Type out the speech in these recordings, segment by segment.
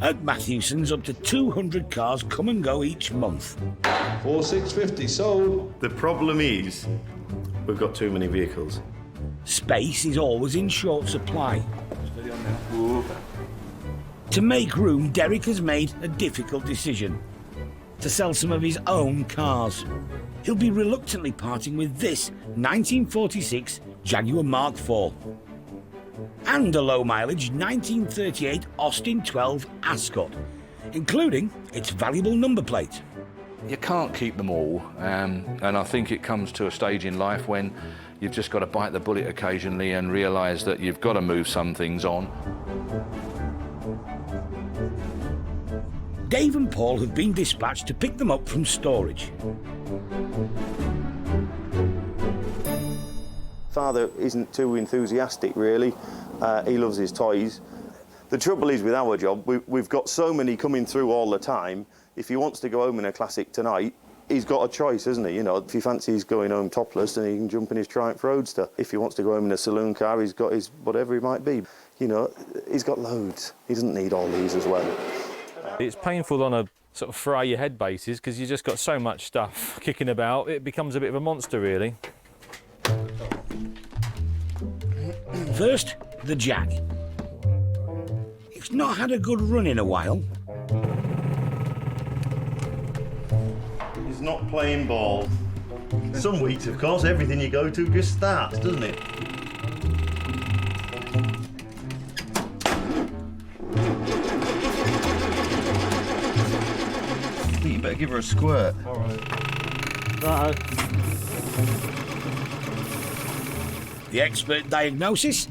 At Mathewson's, up to 200 cars come and go each month. 4,650 sold. The problem is, we've got too many vehicles. Space is always in short supply. Steady on now. To make room, Derek has made a difficult decision: to sell some of his own cars. He'll be reluctantly parting with this 1946 Jaguar Mark IV and a low-mileage 1938 Austin 12 Ascot, including its valuable number plate. You can't keep them all, and I think it comes to a stage in life when you've just got to bite the bullet occasionally and realise that you've got to move some things on. Dave and Paul have been dispatched to pick them up from storage. Father isn't too enthusiastic, really. He loves his toys. The trouble is with our job, we've got so many coming through all the time. If he wants to go home in a classic tonight, he's got a choice, hasn't he? You know, if he fancies going home topless, then he can jump in his Triumph Roadster. If he wants to go home in a saloon car, he's got his whatever it might be. You know, he's got loads. He doesn't need all these as well. It's painful on a sort of fry your head basis because you've just got so much stuff kicking about. It becomes a bit of a monster, really. First, the Jag. It's not had a good run in a while. He's not playing ball. Some weeks, of course, everything you go to just starts, doesn't it? I think you better give her a squirt. All right. Right. The expert diagnosis?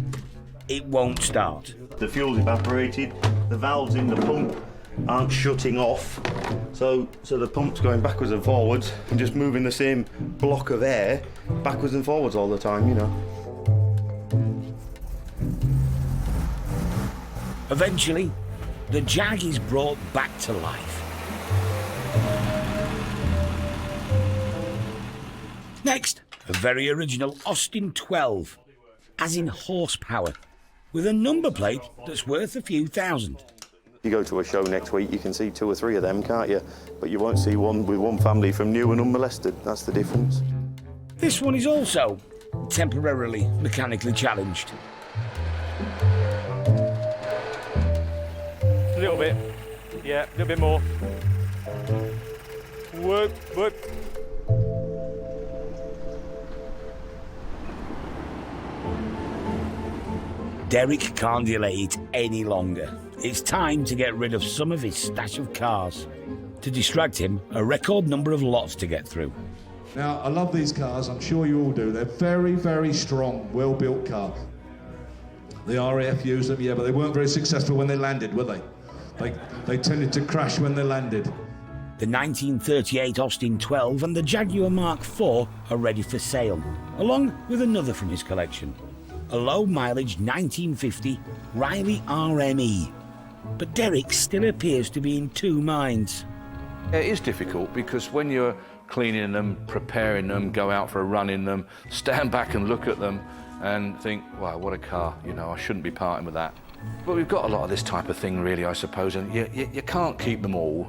It won't start. The fuel's evaporated, the valves in the pump aren't shutting off, so the pump's going backwards and forwards and just moving the same block of air backwards and forwards all the time, you know. Eventually, the Jag is brought back to life. Next, a very original Austin 12, as in horsepower, with a number plate that's worth a few thousand. You go to a show next week, you can see 2 or 3 of them, can't you? But you won't see one with one family from new and unmolested. That's the difference. This one is also temporarily mechanically challenged. A little bit. Yeah, a little bit more. Whoop, whoop. Derek can't delay it any longer. It's time to get rid of some of his stash of cars. To distract him, a record number of lots to get through. Now, I love these cars, I'm sure you all do. They're very, very strong, well-built cars. The RAF used them, yeah, but they weren't very successful when they landed, were they? They tended to crash when they landed. The 1938 Austin 12 and the Jaguar Mark IV are ready for sale, along with another from his collection, a low-mileage 1950 Riley RME. But Derek still appears to be in two minds. It is difficult because when you're cleaning them, preparing them, go out for a run in them, stand back and look at them and think, wow, what a car, you know, I shouldn't be parting with that. But we've got a lot of this type of thing, really, I suppose, and you can't keep them all.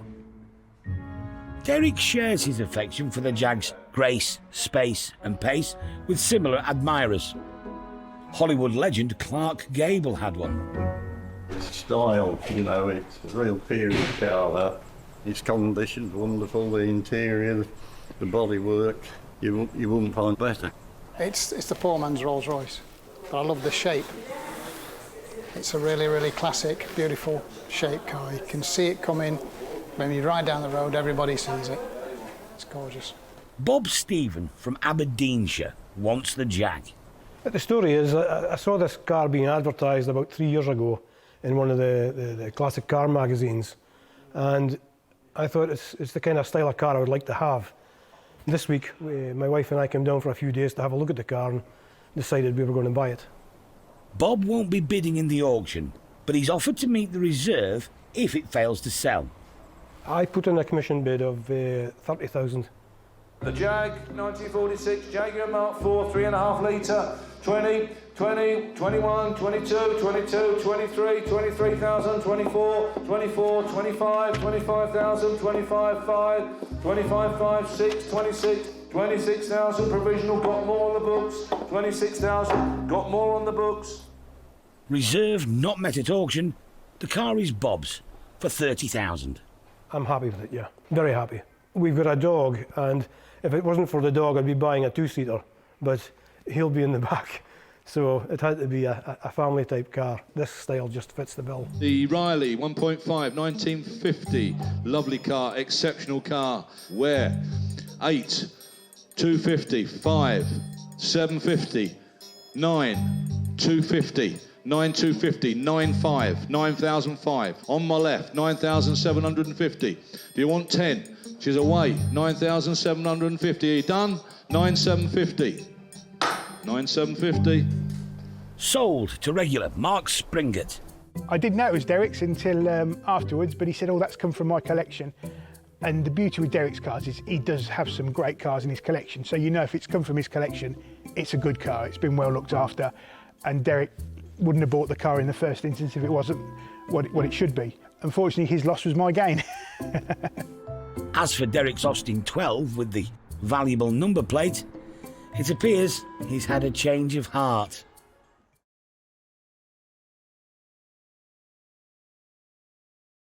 Derek shares his affection for the Jag's grace, space and pace with similar admirers. Hollywood legend Clark Gable had one. Style, you know, it's a real period car, that. Its condition's wonderful, the interior, the bodywork, you wouldn't find better. It's the poor man's Rolls Royce, but I love the shape. It's a really, really classic, beautiful shape car. You can see it coming. When you ride down the road, everybody sees it. It's gorgeous. Bob Stephen from Aberdeenshire wants the Jag. But the story is, I saw this car being advertised about 3 years ago in one of the classic car magazines, and I thought it's the kind of style of car I would like to have. This week, my wife and I came down for a few days to have a look at the car and decided we were going to buy it. Bob won't be bidding in the auction, but he's offered to meet the reserve if it fails to sell. I put in a commission bid of 30,000, The Jag, 1946, Jaguar Mark 4, 3.5 litre, 20, 20, 21, 22, 22, 23, 23,000, 24, 24, 25, 25,000, 25, 5, 25, 5, 6, 26, 26,000, provisional, got more on the books, 26,000, got more on the books. Reserve not met at auction, the car is Bob's for 30,000. I'm happy with it, yeah. Very happy. We've got a dog, and if it wasn't for the dog, I'd be buying a two-seater, but he'll be in the back. So it had to be a family-type car. This style just fits the bill. The Riley 1.5, 1950. Lovely car, exceptional car. Where? 8, 250, 5, 750, 9, 250. 9,250, 9,500, 9,005. On my left, 9,750. Do you want 10? She's away, 9,750. Are you done? 9,750. 9,750. Sold to regular Mark Springett. I didn't know it was Derek's until afterwards, but he said, oh, that's come from my collection. And the beauty with Derek's cars is he does have some great cars in his collection. So you know if it's come from his collection, it's a good car, it's been well looked after. And Derek wouldn't have bought the car in the first instance if it wasn't what it should be. Unfortunately, his loss was my gain. As for Derek's Austin 12 with the valuable number plate, it appears he's had a change of heart.